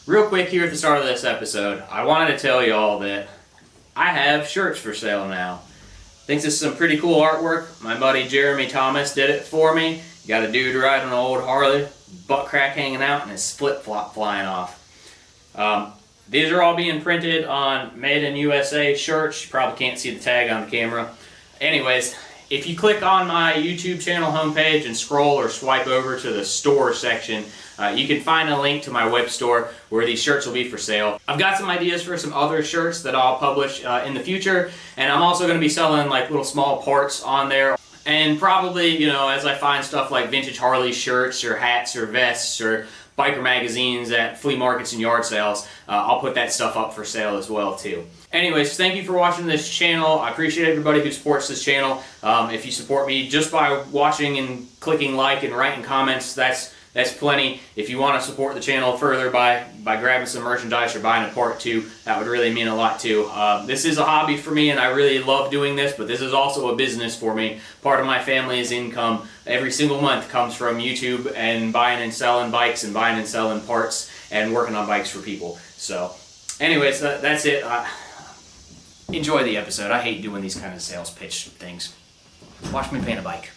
Real quick here at the start of this episode, I wanted to tell y'all that I have shirts for sale now. Thinks this is some pretty cool artwork. My buddy Jeremy Thomas did it for me. Got a dude riding an old Harley, butt crack hanging out, and his flip-flop flying off. These are all being printed on Made in USA shirts. You probably can't see the tag on the camera. Anyways, if you click on my YouTube channel homepage and scroll or swipe over to the store section, you can find a link to my web store where these shirts will be for sale. I've got some ideas for some other shirts that I'll publish in the future, and I'm also going to be selling like little small parts on there. And probably, you know, as I find stuff like vintage Harley shirts or hats or vests or biker magazines at flea markets and yard sales, I'll put that stuff up for sale as well too. Anyways, thank you for watching this channel. I appreciate everybody who supports this channel. If you support me just by watching and clicking like and writing comments, that's plenty. If you want to support the channel further by grabbing some merchandise or buying a part too, that would really mean a lot too. This is a hobby for me and I really love doing this, but this is also a business for me. Part of my family's income every single month comes from YouTube and buying and selling bikes and buying and selling parts and working on bikes for people. So anyways, that's it. Enjoy the episode. I hate doing these kind of sales pitch things. Watch me paint a bike.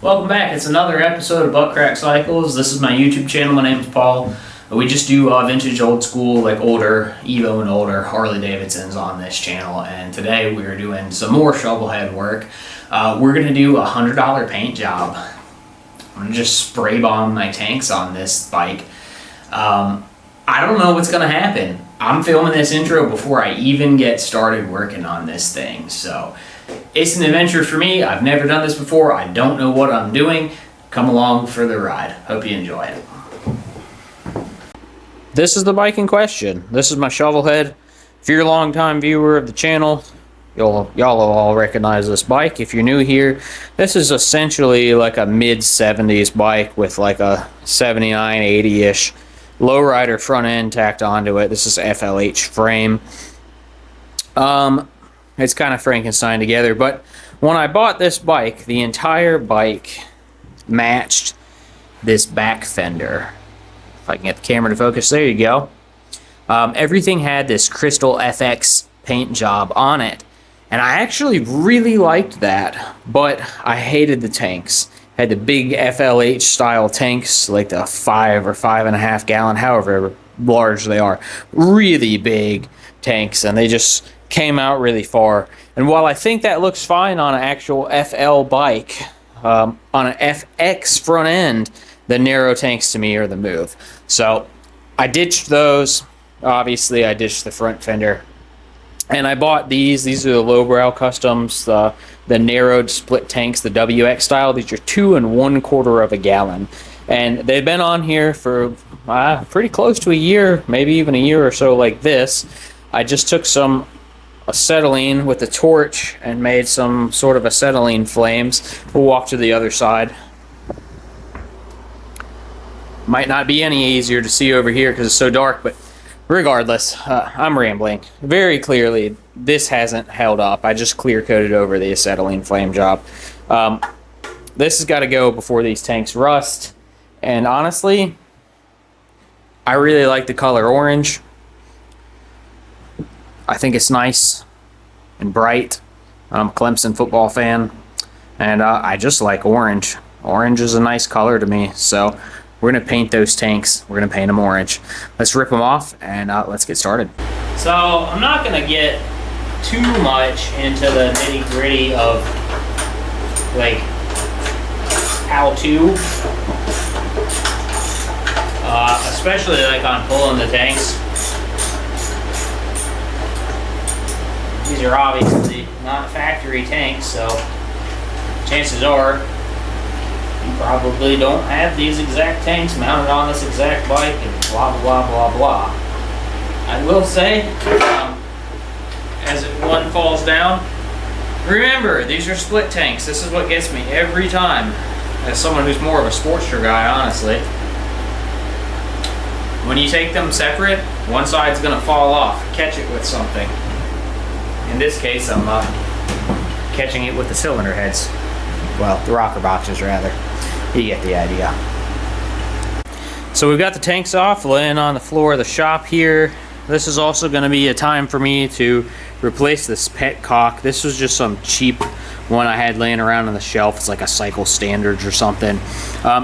Welcome back. It's another episode of Butt Crack Cycles. This is my YouTube channel. My name is Paul. We just do vintage, old school, like older Evo and older Harley Davidsons on this channel. And today we're doing some more Shovelhead work. We're going to do a $100 paint job. I'm going to just spray bomb my tanks on this bike. I don't know what's going to happen. I'm filming this intro before I even get started working on this thing. So it's an adventure for me. I've never done this before. I don't know what I'm doing. Come along for the ride. Hope you enjoy it. This is the bike in question. This is my Shovelhead. If you're a long-time viewer of the channel, y'all will all recognize this bike. If you're new here, this is essentially like a mid-70s bike with like a 79, 80-ish lowrider front end tacked onto it. This is FLH frame. It's kind of Frankenstein together, but when I bought this bike, the entire bike matched this back fender. If I can get the camera to focus, there you go. Everything had this Crystal FX paint job on it, and I actually really liked that, but I hated the tanks. Had the big FLH style tanks, like the 5 or 5.5 gallon, however large they are. Really big tanks, and they just came out really far. And while I think that looks fine on an actual FL bike, on an FX front end, the narrow tanks to me are the move. So I ditched those. Obviously, I ditched the front fender. And I bought these. These are the lowbrow customs, the narrowed split tanks, the WX style. These are 2 1/4 of a gallon. And they've been on here for pretty close to a year, maybe even a year or so like this. I just took some acetylene with a torch and made some sort of acetylene flames. We'll walk to the other side. Might not be any easier to see over here because it's so dark, but regardless, I'm rambling. Very clearly, this hasn't held up. I just clear coated over the acetylene flame job. This has got to go before these tanks rust. And honestly, I really like the color orange. I think it's nice and bright. I'm a Clemson football fan, and I just like orange. Orange is a nice color to me, so we're going to paint those tanks. We're going to paint them orange. Let's rip them off, and let's get started. So I'm not going to get too much into the nitty-gritty of, like, how to. Especially, like, on pulling the tanks. These are obviously not factory tanks, so chances are you probably don't have these exact tanks mounted on this exact bike and blah, blah, blah, blah. I will say, as one falls down, remember, these are split tanks. This is what gets me every time, as someone who's more of a Sportster guy, honestly. When you take them separate, one side's going to fall off. Catch it with something. In this case, I'm catching it with the cylinder heads. Well, the rocker boxes, rather. You get the idea. So we've got the tanks off, laying on the floor of the shop here. This is also going to be a time for me to replace this petcock. This was just some cheap one I had laying around on the shelf. It's like a Cycle Standards or something.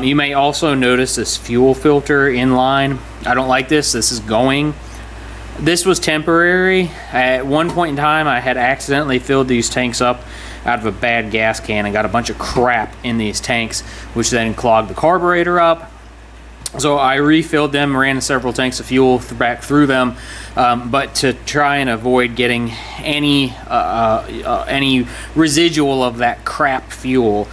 You may also notice this fuel filter in line. I don't like this. This is going. This was temporary. At one point in time, I had accidentally filled these tanks up out of a bad gas can and got a bunch of crap in these tanks, which then clogged the carburetor up. So I refilled them, ran several tanks of fuel back through them, but to try and avoid getting any residual of that crap fuel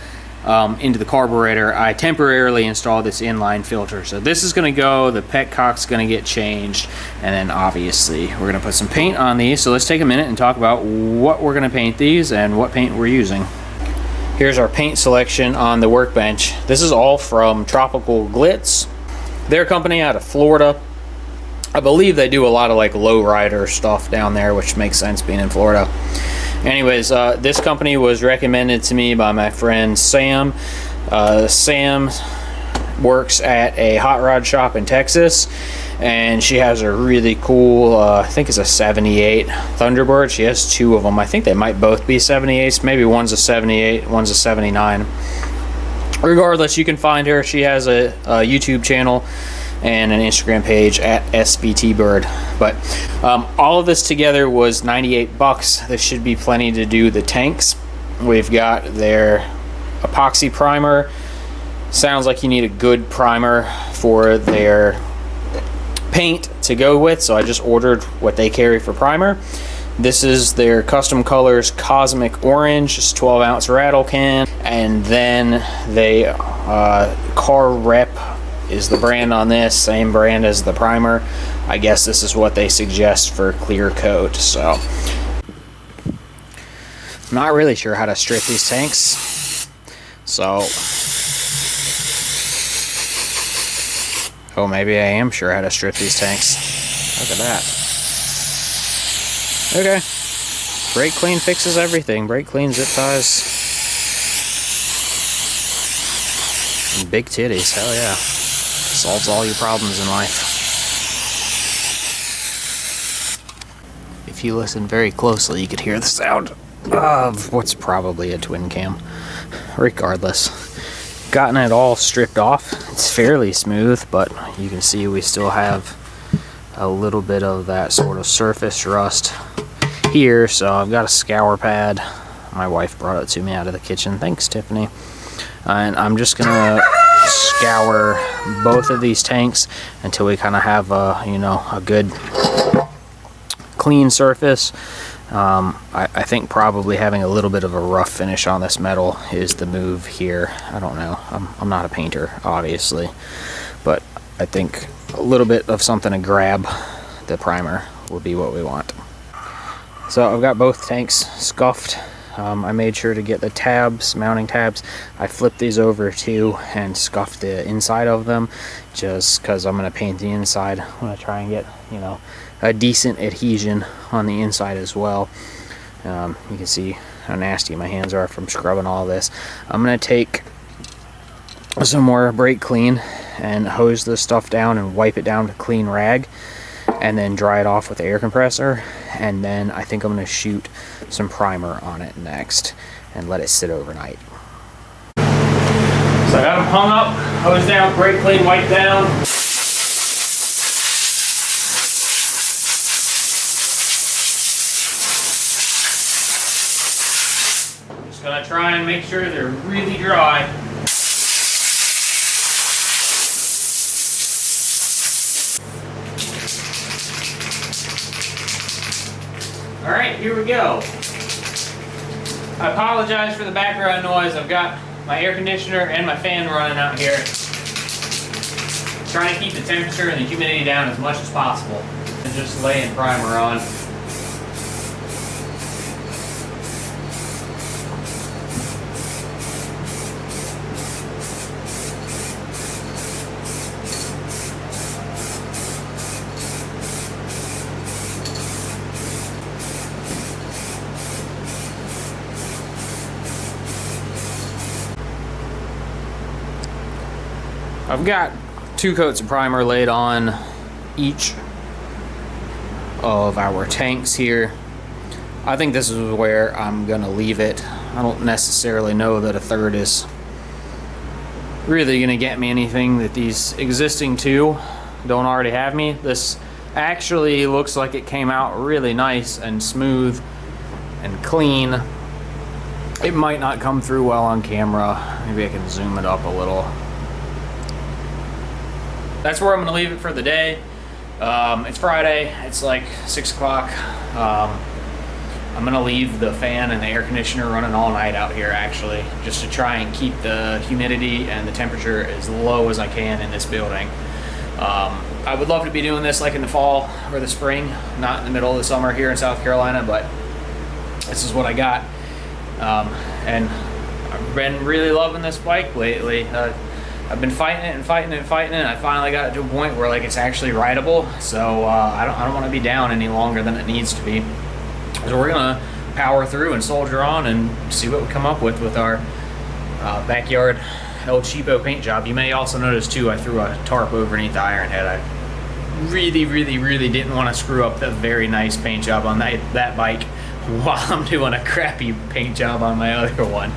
into the carburetor, I temporarily installed this inline filter. So this is going to go, the petcock's going to get changed, and then obviously we're going to put some paint on these. So let's take a minute and talk about what we're going to paint these and what paint we're using. Here's our paint selection on the workbench. This is all from Tropical Glitz. They're a company out of Florida. I believe they do a lot of like lowrider stuff down there, which makes sense being in Florida. Anyways, this company was recommended to me by my friend Sam. Sam works at a hot rod shop in Texas, and she has a really cool, I think it's a 78 Thunderbird. She has two of them. I think they might both be 78s. Maybe one's a 78, one's a 79. Regardless, you can find her. She has a YouTube channel and an Instagram page at SBTBird. But all of this together was 98 bucks. This should be plenty to do the tanks. We've got their epoxy primer. Sounds like you need a good primer for their paint to go with, so I just ordered what they carry for primer. This is their Custom Colors Cosmic Orange, just 12-ounce rattle can. And then they, Car Rep is the brand on this, same brand as the primer. I guess this is what they suggest for clear coat. So I'm not really sure how to strip these tanks. So, oh, maybe I am sure how to strip these tanks. Look at that. Okay, brake clean fixes everything. Brake clean, zip ties, and big titties, hell yeah. Solves all your problems in life. If you listen very closely, you could hear the sound of what's probably a twin cam. Regardless, gotten it all stripped off. It's fairly smooth, but you can see we still have a little bit of that sort of surface rust here. So I've got a scour pad. My wife brought it to me out of the kitchen. Thanks, Tiffany. And I'm just gonna scour both of these tanks until we kind of have a, you know, a good clean surface. I think probably having a little bit of a rough finish on this metal is the move here. I don't know. I'm not a painter, obviously, but I think a little bit of something to grab the primer would be what we want. So I've got both tanks scuffed. I made sure to get the tabs, mounting tabs. I flipped these over too and scuffed the inside of them, just because I'm going to paint the inside. I'm going to try and get, you know, a decent adhesion on the inside as well. You can see how nasty my hands are from scrubbing all this. I'm going to take some more brake clean and hose this stuff down and wipe it down with a clean rag, and then dry it off with the air compressor. And then I think I'm going to shoot some primer on it next and let it sit overnight. So I got them hung up, hose down, brake clean, wipe down. Just going to try and make sure they're really dry. Alright, here we go. I apologize for the background noise. I've got my air conditioner and my fan running out here. Trying to keep the temperature and the humidity down as much as possible. And just laying primer on. I've got 2 coats of primer laid on each of our tanks here. I think this is where I'm gonna leave it. I don't necessarily know that a third is really gonna get me anything that these existing 2 don't already have me. This actually looks like it came out really nice and smooth and clean. It might not come through well on camera. Maybe I can zoom it up a little. That's where I'm gonna leave it for the day. It's Friday, it's like 6 o'clock. I'm gonna leave the fan and the air conditioner running all night out here actually, just to try and keep the humidity and the temperature as low as I can in this building. I would love to be doing this like in the fall or the spring, not in the middle of the summer here in South Carolina, but this is what I got. And I've been really loving this bike lately. I've been fighting it and fighting it and fighting it, and I finally got it to a point where like it's actually rideable. So I don't want to be down any longer than it needs to be. So we're gonna power through and soldier on and see what we come up with our backyard El Cheapo paint job. You may also notice too, I threw a tarp overneath the iron head. I really didn't want to screw up the very nice paint job on that bike while I'm doing a crappy paint job on my other one.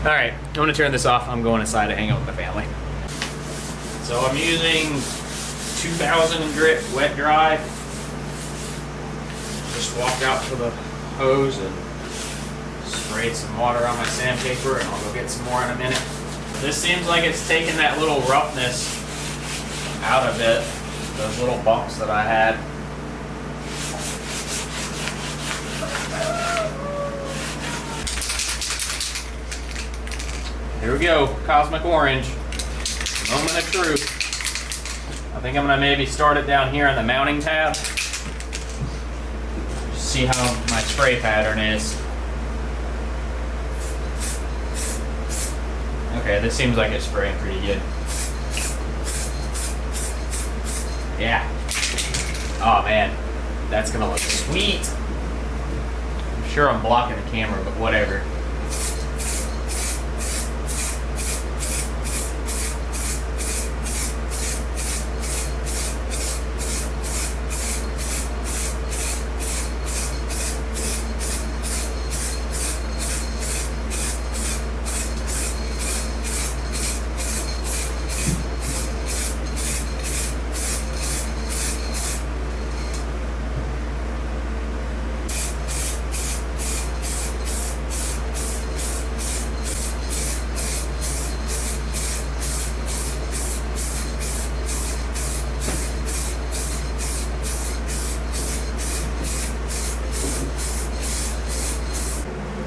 All right, I'm gonna turn this off. I'm going inside to hang out with the family. So I'm using 2000 grit wet dry. Just walked out to the hose and sprayed some water on my sandpaper, and I'll go get some more in a minute. This seems like it's taking that little roughness out of it, those little bumps that I had. Here we go, Cosmic Orange, moment of truth. I think I'm gonna maybe start it down here on the mounting tab. See how my spray pattern is. Okay, this seems like it's spraying pretty good. Yeah. Oh man, that's gonna look sweet. I'm sure I'm blocking the camera, but whatever.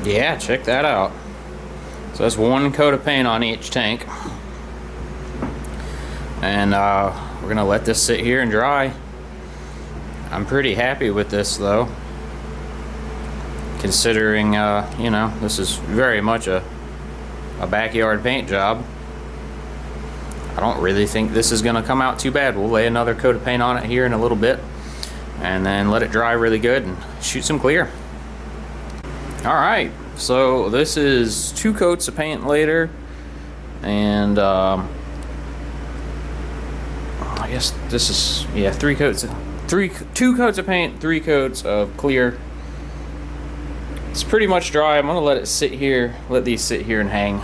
Yeah, check that out. So that's 1 coat of paint on each tank. And we're gonna let this sit here and dry. I'm pretty happy with this though, considering you know, this is very much a backyard paint job. I don't really think this is gonna come out too bad. We'll lay another coat of paint on it here in a little bit and then let it dry really good and shoot some clear. All right, so this is 2 coats of paint later, and I guess this is, yeah, 2 coats of paint, 3 coats of clear. It's pretty much dry. I'm gonna let it sit here, let these sit here and hang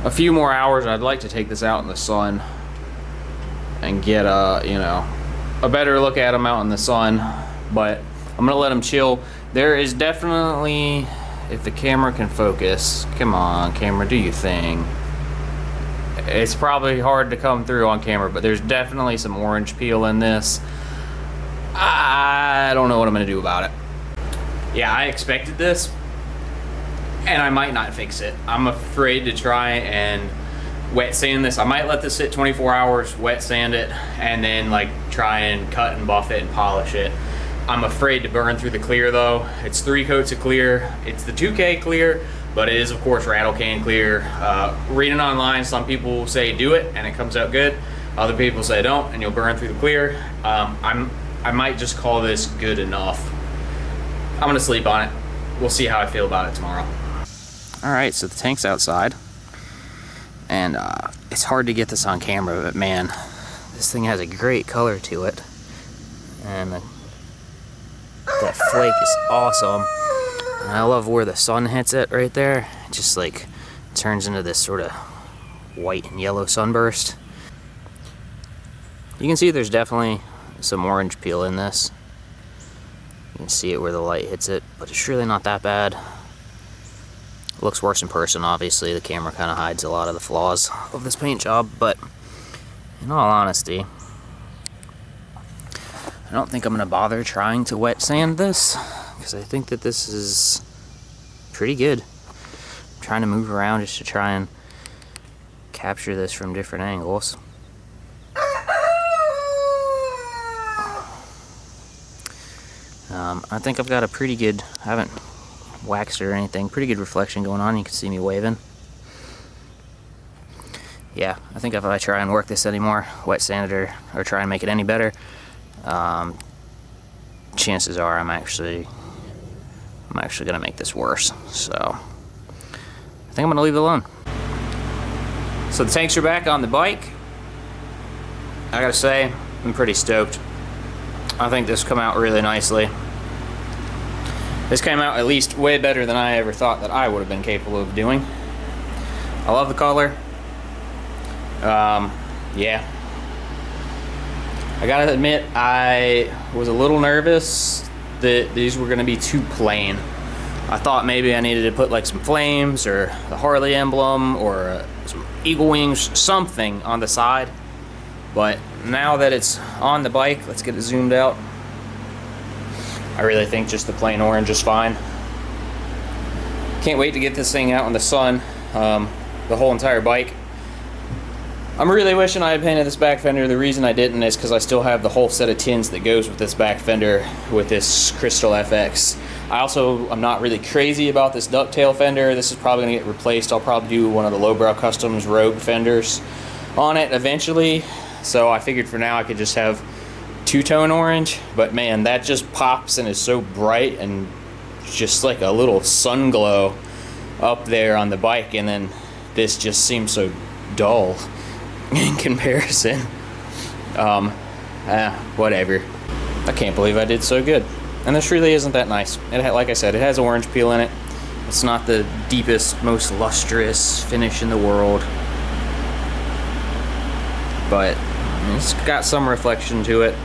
a few more hours. I'd like to take this out in the sun and get you know, a better look at them out in the sun, but I'm gonna let them chill. There is definitely, if the camera can focus, come on camera, do your thing. It's probably hard to come through on camera, but there's definitely some orange peel in this. I don't know what I'm gonna do about it. Yeah, I expected this, and I might not fix it. I'm afraid to try and wet sand this. I might let this sit 24 hours, wet sand it, and then like try and cut and buff it and polish it. I'm afraid to burn through the clear though. It's 3 coats of clear. It's the 2K clear, but it is of course rattle can clear. Reading online, some people say do it and it comes out good. Other people say don't and you'll burn through the clear. I might just call this good enough. I'm gonna sleep on it. We'll see how I feel about it tomorrow. All right, so the tank's outside. And it's hard to get this on camera, but man, this thing has a great color to it. And that flake is awesome. And I love where the sun hits it right there. It just like turns into this sort of white and yellow sunburst. You can see there's definitely some orange peel in this. You can see it where the light hits it, but it's really not that bad. It looks worse in person, obviously. The camera kind of hides a lot of the flaws of this paint job, but in all honesty, I don't think I'm going to bother trying to wet sand this, because I think that this is pretty good. I'm trying to move around just to try and capture this from different angles. I think I've got a pretty good, I haven't waxed or anything, pretty good reflection going on. You can see me waving. Yeah, I think if I try and work this anymore, wet sand it or try and make it any better, chances are I'm actually gonna make this worse. So I think I'm gonna leave it alone. So the tanks are back on the bike. I gotta say, I'm pretty stoked. I think this come out really nicely. This came out at least way better than I ever thought that I would have been capable of doing. I love the color. Yeah. I gotta admit, I was a little nervous that these were gonna be too plain. I thought maybe I needed to put like some flames or the Harley emblem or some eagle wings, something on the side. But now that it's on the bike, let's get it zoomed out. I really think just the plain orange is fine. Can't wait to get this thing out in the sun, the whole entire bike. I'm really wishing I had painted this back fender. The reason I didn't is because I still have the whole set of tins that goes with this back fender with this Crystal FX. I'm not really crazy about this ducktail fender. This is probably gonna get replaced. I'll probably do one of the Lowbrow Customs Rogue fenders on it eventually. So I figured for now I could just have two-tone orange, but man, that just pops and is so bright and just like a little sun glow up there on the bike, and then this just seems so dull in comparison. Whatever. I can't believe I did so good. And this really isn't that nice. Like I said, it has orange peel in it. It's not the deepest, most lustrous finish in the world, but it's got some reflection to it.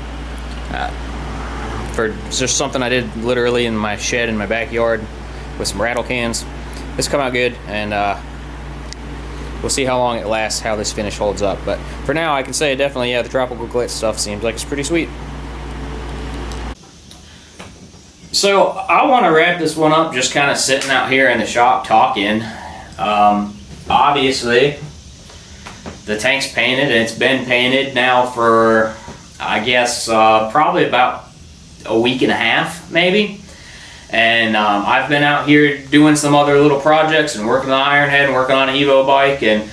It's just something I did literally in my shed in my backyard with some rattle cans. This come out good, and we'll see how long it lasts, how this finish holds up. But for now, I can say definitely, yeah, the tropical glitz stuff seems like it's pretty sweet. So I want to wrap this one up just kind of sitting out here in the shop talking. Obviously, the tank's painted, and it's been painted now for, I guess, probably about a week and a half, maybe. And I've been out here doing some other little projects and working on Ironhead and working on an Evo bike, and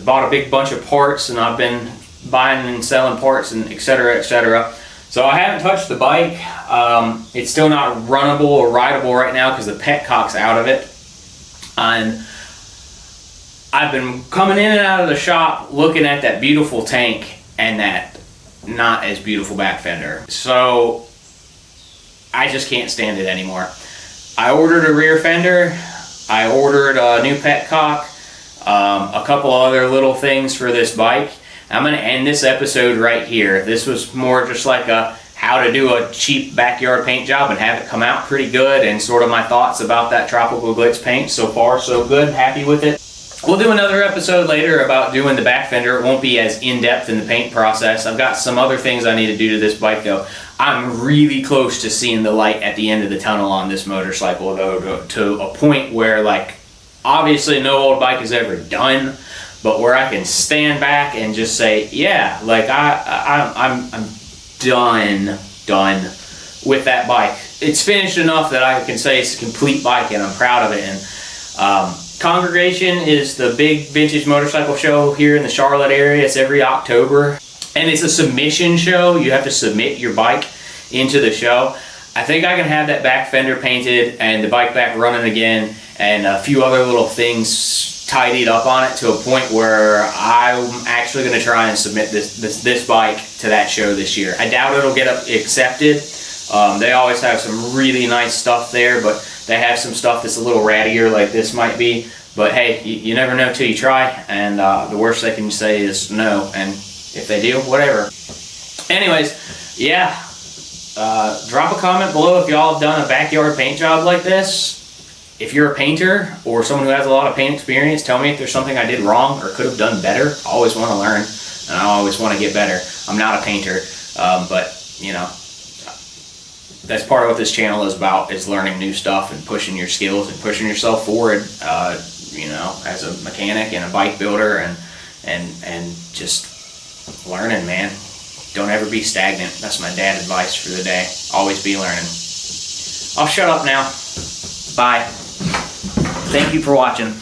bought a big bunch of parts, and I've been buying and selling parts and etc. etc. So I haven't touched the bike. It's still not runnable or rideable right now because the petcock's out of it. And I've been coming in and out of the shop looking at that beautiful tank and that not as beautiful back fender. So I just can't stand it anymore. I ordered a rear fender. I ordered a new petcock, a couple other little things for this bike. I'm going to end this episode right here. This was more just like a how to do a cheap backyard paint job and have it come out pretty good, and sort of my thoughts about that Tropical Glitz paint. So far so good, happy with it. We'll do another episode later about doing the back fender. It won't be as in-depth in the paint process. I've got some other things I need to do to this bike though. I'm really close to seeing the light at the end of the tunnel on this motorcycle though, to a point where, like, obviously no old bike is ever done, but where I can stand back and just say, yeah, like I'm done with that bike. It's finished enough that I can say it's a complete bike and I'm proud of it. And Congregation is the big vintage motorcycle show here in the Charlotte area. It's every October, and it's a submission show. You have to submit your bike into the show. I think I can have that back fender painted and the bike back running again, and a few other little things tidied up on it to a point where I'm actually going to try and submit this bike to that show this year. I doubt it'll get accepted. They always have some really nice stuff there, but they have some stuff that's a little rattier like this might be. But hey, you never know till you try, and the worst they can say is no, and if they do, whatever. Anyways, yeah, drop a comment below if y'all have done a backyard paint job like this. If you're a painter or someone who has a lot of paint experience, tell me if there's something I did wrong or could have done better. I always want to learn, and I always want to get better. I'm not a painter, but you know, that's part of what this channel is about, is learning new stuff and pushing your skills and pushing yourself forward, you know, as a mechanic and a bike builder, and just learning, man. Don't ever be stagnant. That's my dad advice for the day. Always be learning. I'll shut up now. Bye. Thank you for watching.